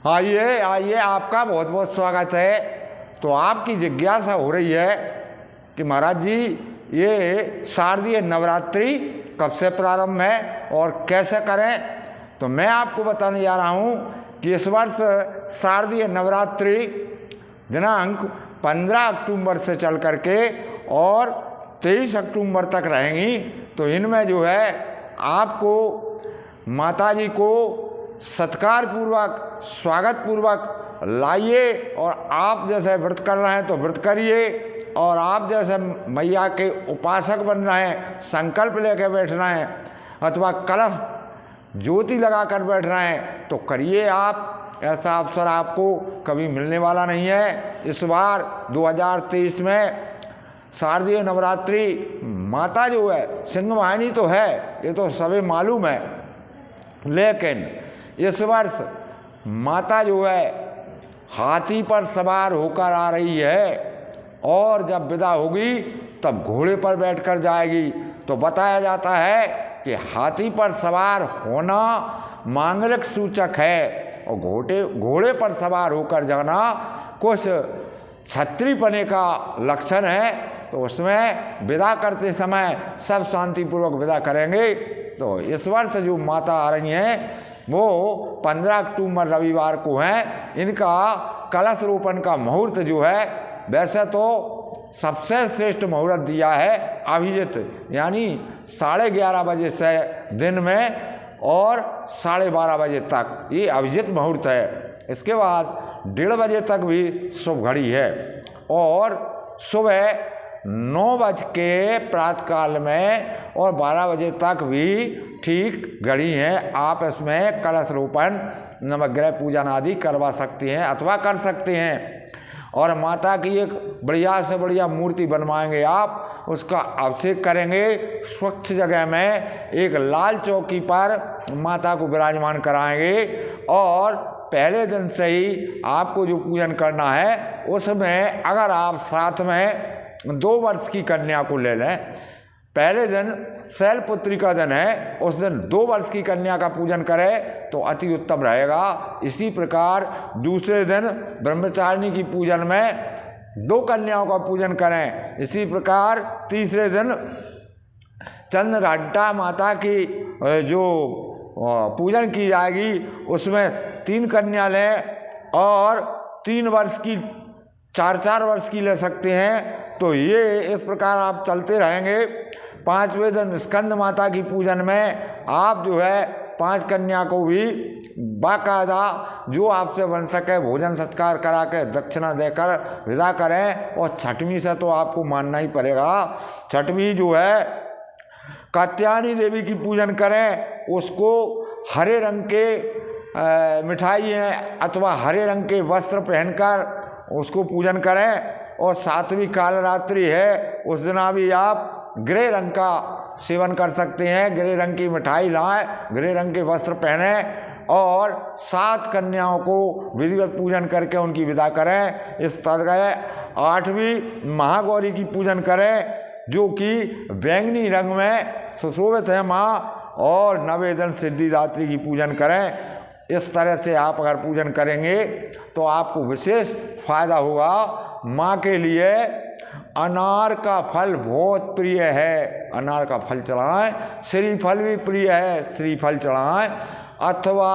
आइए आइए, आपका बहुत बहुत स्वागत है। तो आपकी जिज्ञासा हो रही है कि महाराज जी ये शारदीय नवरात्रि कब से प्रारंभ है और कैसे करें। तो मैं आपको बताने जा रहा हूँ कि इस वर्ष शारदीय नवरात्रि दिनांक 15 अक्टूबर से चल करके और 23 अक्टूबर तक रहेंगी। तो इनमें जो है आपको माता जी को सत्कार पूर्वक स्वागत पूर्वक लाइए, और आप जैसे व्रत कर रहे हैं तो व्रत करिए, और आप जैसे मैया के उपासक बन रहे हैं, संकल्प लेके बैठ रहे हैं अथवा कलश ज्योति लगा कर बैठ रहे हैं तो करिए आप। ऐसा अवसर आपको कभी मिलने वाला नहीं है। इस बार 2023 में शारदीय नवरात्रि माता जो है सिंह वाहिनी तो है, ये तो सभी मालूम है, लेकिन इस वर्ष माता जो है हाथी पर सवार होकर आ रही है, और जब विदा होगी तब घोड़े पर बैठकर जाएगी। तो बताया जाता है कि हाथी पर सवार होना मांगलिक सूचक है, और घोड़े पर सवार होकर जाना कुछ क्षत्रियपने का लक्षण है। तो उसमें विदा करते समय सब शांतिपूर्वक विदा करेंगे। तो इस वर्ष जो माता आ रही हैं वो 15 अक्टूबर रविवार को हैं। इनका कलश रोपण का मुहूर्त जो है वैसे तो सबसे श्रेष्ठ मुहूर्त दिया है अभिजित, यानी 11:30 बजे से दिन में और 12:30 बजे तक ये अभिजित मुहूर्त है। इसके बाद 1:30 बजे तक भी शुभ घड़ी है, और सुबह 9 बज के प्रातःकाल में और 12 बजे तक भी ठीक घड़ी है। आप इसमें कलश रोपण नवग्रह पूजन आदि करवा सकते हैं अथवा कर सकते हैं। और माता की एक बढ़िया से बढ़िया मूर्ति बनवाएंगे आप, उसका अभिषेक करेंगे स्वच्छ जगह में, एक लाल चौकी पर माता को विराजमान कराएंगे। और पहले दिन से ही आपको जो पूजन करना है उसमें अगर आप साथ में 2 वर्ष की कन्या को ले लें, पहले दिन शैलपुत्री का दिन है, उस दिन 2 वर्ष की कन्या का पूजन करें तो अति उत्तम रहेगा। इसी प्रकार दूसरे दिन ब्रह्मचारिणी की पूजन में 2 कन्याओं का पूजन करें। इसी प्रकार तीसरे दिन चंद्रघंटा माता की जो पूजन की जाएगी उसमें 3 कन्या लें, और 3 वर्ष की 4-4 वर्ष की ले सकते हैं। तो ये इस प्रकार आप चलते रहेंगे। 5वें दिन स्कंद माता की पूजन में आप जो है 5 कन्या को भी बाकायदा जो आपसे बन सके भोजन सत्कार करा के दक्षिणा देकर विदा करें। और 6वीं से तो आपको मानना ही पड़ेगा। 6वीं जो है कात्यायनी देवी की पूजन करें, उसको हरे रंग के मिठाई हैं अथवा हरे रंग के वस्त्र पहनकर उसको पूजन करें। और 7वीं कालरात्रि है, उस दिन भी आप ग्रे रंग का सेवन कर सकते हैं, ग्रे रंग की मिठाई लाएं, ग्रे रंग के वस्त्र पहने, और 7 कन्याओं को विधिवत पूजन करके उनकी विदा करें। इस तरह 8वीं महागौरी की पूजन करें, जो कि बैंगनी रंग में सुशोभित है माँ, और 9वें दिन सिद्धिदात्री की पूजन करें। इस तरह से आप अगर पूजन करेंगे तो आपको विशेष फायदा होगा। माँ के लिए अनार का फल बहुत प्रिय है, अनार का फल चढ़ाएं। श्रीफल भी प्रिय है, श्रीफल चढ़ाएं। अथवा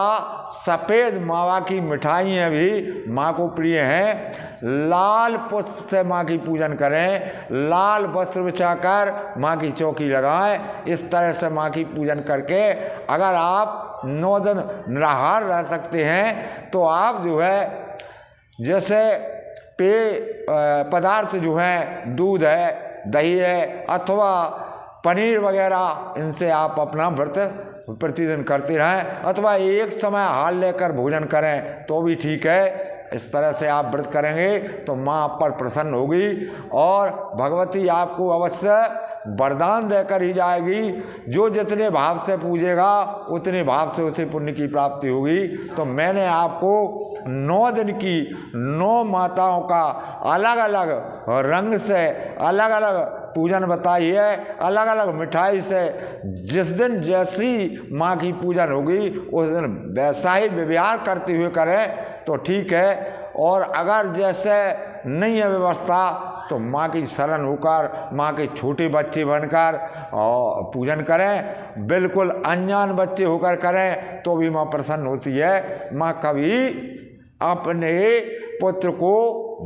सफ़ेद मावा की मिठाइयाँ भी माँ को प्रिय हैं। लाल पुष्प से माँ की पूजन करें, लाल वस्त्र बिछाकर माँ की चौकी लगाएं। इस तरह से माँ की पूजन करके अगर आप 9 दिन निराहार रह सकते हैं तो आप जो है जैसे पेय पदार्थ जो हैं, दूध है, दही है अथवा पनीर वगैरह, इनसे आप अपना व्रत प्रतिदिन करते रहें, अथवा एक समय हाल लेकर भोजन करें तो भी ठीक है। इस तरह से आप व्रत करेंगे तो माँ आप पर प्रसन्न होगी, और भगवती आपको अवश्य वरदान देकर ही जाएगी। जो जितने भाव से पूजेगा उतने भाव से उसे पुण्य की प्राप्ति होगी। तो मैंने आपको 9 दिन की 9 माताओं का अलग अलग रंग से अलग अलग पूजन बताई है, अलग अलग मिठाई से। जिस दिन जैसी माँ की पूजन होगी उस दिन वैसा ही व्यवहार करते हुए करें तो ठीक है। और अगर जैसे नहीं है व्यवस्था तो माँ की शरण होकर, माँ के छोटे बच्चे बनकर और पूजन करें। बिल्कुल अनजान बच्चे होकर करें तो भी माँ प्रसन्न होती है। माँ कभी अपने पुत्र को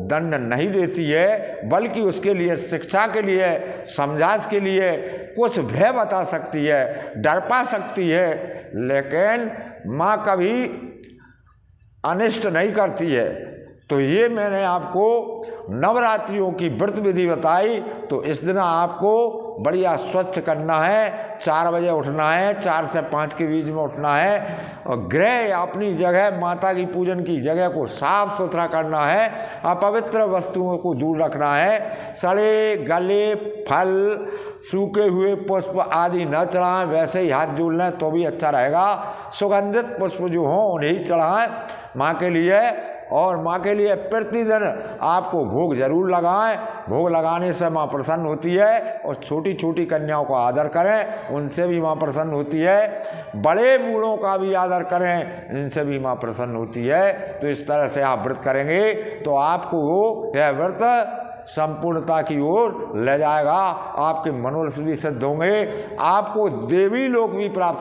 दंड नहीं देती है, बल्कि उसके लिए शिक्षा के लिए, समझाने के लिए कुछ भय बता सकती है, डर पा सकती है, लेकिन माँ कभी अनिष्ट नहीं करती है। तो ये मैंने आपको नवरात्रियों की व्रत विधि बताई। तो इस दिन आपको बढ़िया स्वच्छ करना है, 4 बजे उठना है, 4 से 5 के बीच में उठना है, और गृह अपनी जगह माता की पूजन की जगह को साफ सुथरा करना है, अपवित्र वस्तुओं को दूर रखना है, सड़े गले फल सूखे हुए पुष्प आदि न चढ़ाएं, वैसे ही हाथ जोड़ लें तो भी अच्छा रहेगा। सुगंधित पुष्प जो हों उन्हें चढ़ाएं माँ के लिए। और माँ के लिए प्रतिदिन आपको भोग जरूर लगाएं। भोग लगाने से माँ प्रसन्न होती है। और छोटी छोटी कन्याओं का आदर करें, उनसे भी माँ प्रसन्न होती है। बड़े बूढ़ों का भी आदर करें, इनसे भी माँ प्रसन्न होती है। तो इस तरह से आप व्रत करेंगे तो आपको यह व्रत संपूर्णता की ओर ले जाएगा। आपके मनोरथ भी सिद्ध होंगे, आपको देवी लोक भी प्राप्त